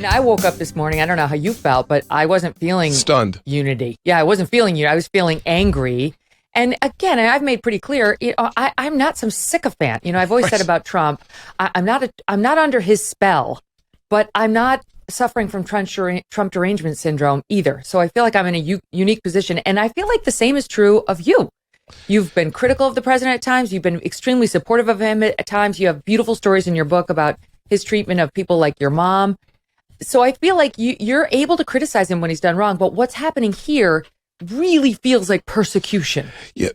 And I woke up this morning, I don't know how you felt, but I wasn't feeling stunned unity. Yeah, I wasn't feeling unity. I was feeling angry. And again, I've made pretty clear, I'm not some sycophant. I've always said about Trump, I'm not under his spell, but I'm not suffering from Trump derangement syndrome either. So I feel like I'm in a unique position. And I feel like the same is true of you. You've been critical of the president at times. You've been extremely supportive of him at times. You have beautiful stories in your book about his treatment of people like your mom. So I feel like you're able to criticize him when he's done wrong. But what's happening here really feels like persecution. Yeah,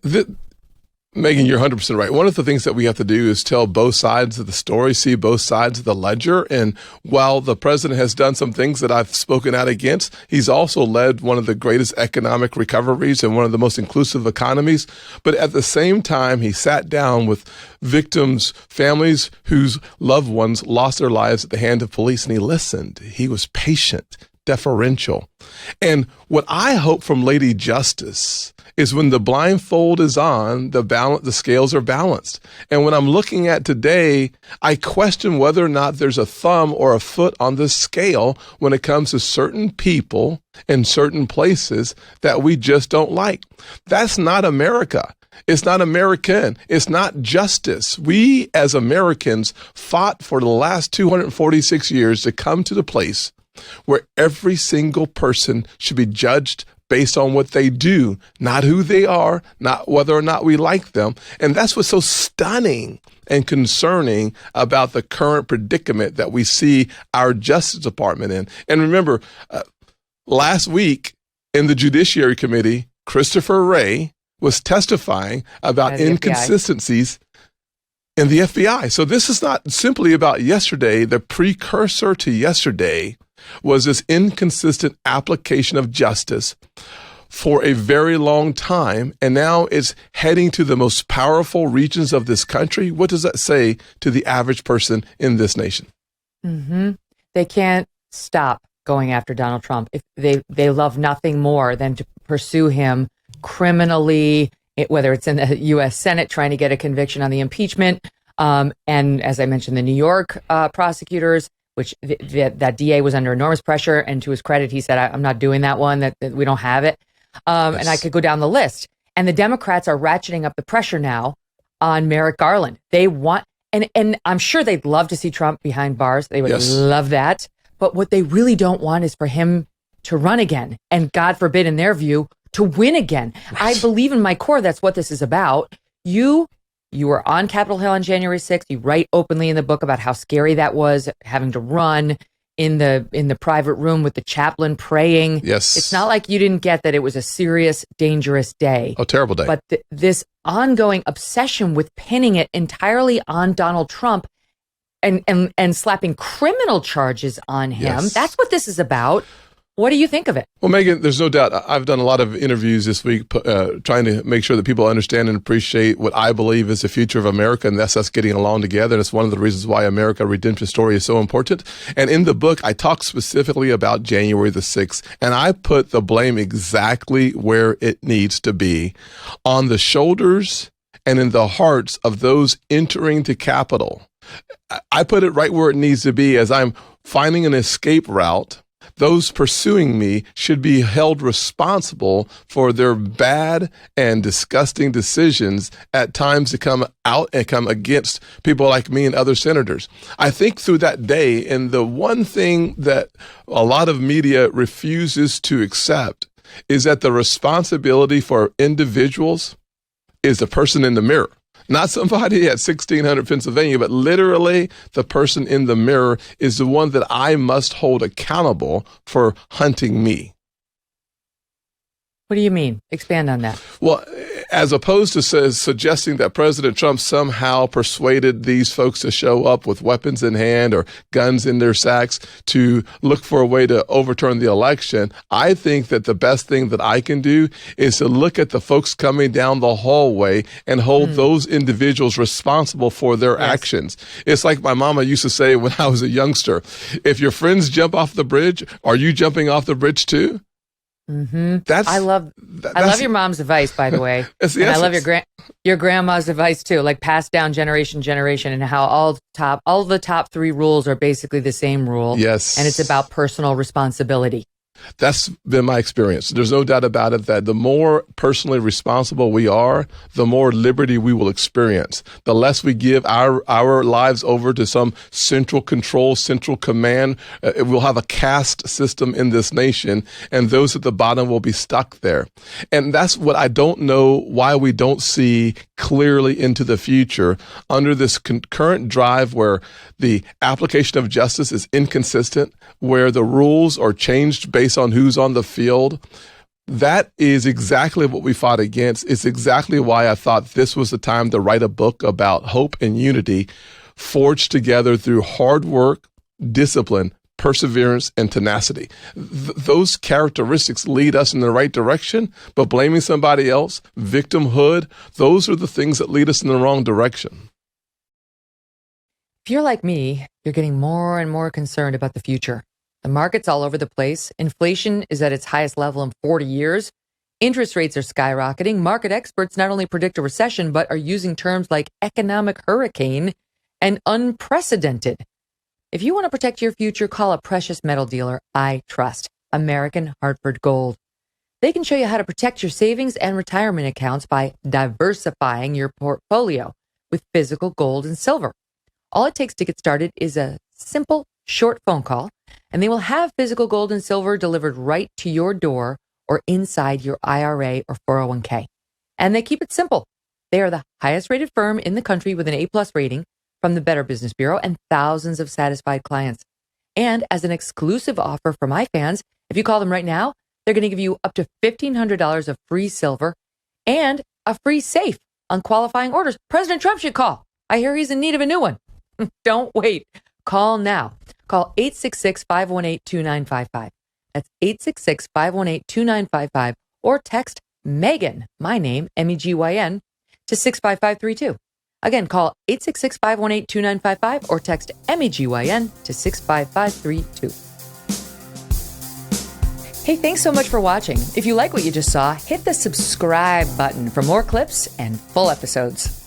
Megyn, you're 100% right. One of the things that we have to do is tell both sides of the story, see both sides of the ledger. And while the president has done some things that I've spoken out against, he's also led one of the greatest economic recoveries and one of the most inclusive economies. But at the same time, he sat down with victims, families whose loved ones lost their lives at the hand of police, and he listened. He was patient, deferential. And what I hope from Lady Justice is when the blindfold is on, the scales are balanced. And when I'm looking at today, I question whether or not there's a thumb or a foot on the scale when it comes to certain people in certain places that we just don't like. That's not America. It's not American. It's not justice. We as Americans fought for the last 246 years to come to the place where every single person should be judged based on what they do, not who they are, not whether or not we like them. And that's what's so stunning and concerning about the current predicament that we see our Justice Department in. And remember, last week in the Judiciary Committee, Christopher Wray was testifying about inconsistencies in the FBI. So this is not simply about yesterday. The precursor to yesterday was this inconsistent application of justice for a very long time, and now it's heading to the most powerful regions of this country. What does that say to the average person in this nation? Mm-hmm. They can't stop going after Donald Trump. If they love nothing more than to pursue him criminally, whether it's in the U.S. Senate trying to get a conviction on the impeachment, and as I mentioned, the New York prosecutors, which that DA was under enormous pressure. And to his credit, he said, I'm not doing that one, that we don't have it. Yes. And I could go down the list. And the Democrats are ratcheting up the pressure now on Merrick Garland. They want, and I'm sure they'd love to see Trump behind bars. They would love that. But what they really don't want is for him to run again. And God forbid, in their view, to win again. Right. I believe in my core that's what this is about. You were on Capitol Hill on January 6th. You write openly in the book about how scary that was, having to run in the private room with the chaplain praying. Yes. It's not like you didn't get that it was a serious, dangerous day. A terrible day. But this ongoing obsession with pinning it entirely on Donald Trump and slapping criminal charges on him, that's what this is about. What do you think of it? Well, Megyn, there's no doubt. I've done a lot of interviews this week trying to make sure that people understand and appreciate what I believe is the future of America, and that's us getting along together. And it's one of the reasons why America Redemption Story is so important. And in the book, I talk specifically about January the 6th, and I put the blame exactly where it needs to be, on the shoulders and in the hearts of those entering the Capitol. I put it right where it needs to be. As I'm finding an escape route, those pursuing me should be held responsible for their bad and disgusting decisions at times to come out and come against people like me and other senators. I think through that day, and the one thing that a lot of media refuses to accept is that the responsibility for individuals is the person in the mirror. Not somebody at 1600 Pennsylvania, but literally the person in the mirror is the one that I must hold accountable for hunting me. What do you mean? Expand on that. Well, as opposed to suggesting that President Trump somehow persuaded these folks to show up with weapons in hand or guns in their sacks to look for a way to overturn the election, I think that the best thing that I can do is to look at the folks coming down the hallway and hold those individuals responsible for their actions. It's like my mama used to say when I was a youngster, if your friends jump off the bridge, are you jumping off the bridge too? I love your mom's advice, by the way. It's the and I love essence. your grandma's advice too, like passed down generation to generation, and how all the top 3 rules are basically the same rule. Yes. And it's about personal responsibility. That's been my experience. There's no doubt about it that the more personally responsible we are, the more liberty we will experience. The less we give our lives over to some central control, central command, we'll have a caste system in this nation, and those at the bottom will be stuck there. And that's what I don't know why we don't see clearly into the future under this current drive where the application of justice is inconsistent, where the rules are changed based on who's on the field. That is exactly what we fought against. It's exactly why I thought this was the time to write a book about hope and unity forged together through hard work, discipline, perseverance, and tenacity. Those characteristics lead us in the right direction, but blaming somebody else, victimhood, those are the things that lead us in the wrong direction. If you're like me, you're getting more and more concerned about the future. The market's all over the place. Inflation is at its highest level in 40 years. Interest rates are skyrocketing. Market experts not only predict a recession, but are using terms like economic hurricane and unprecedented. If you want to protect your future, call a precious metal dealer I trust, American Hartford Gold. They can show you how to protect your savings and retirement accounts by diversifying your portfolio with physical gold and silver. All it takes to get started is a simple, short phone call, and they will have physical gold and silver delivered right to your door or inside your IRA or 401k. And they keep it simple. They are the highest rated firm in the country with an A+ rating from the Better Business Bureau and thousands of satisfied clients. And as an exclusive offer for my fans, if you call them right now, they're going to give you up to $1,500 of free silver and a free safe on qualifying orders. President Trump should call. I hear he's in need of a new one. Don't wait. Call now. Call 866-518-2955. That's 866-518-2955. Or text Megyn, my name, Megyn, to 65532. Again, call 866-518-2955 or text Megyn to 65532. Hey, thanks so much for watching. If you like what you just saw, hit the subscribe button for more clips and full episodes.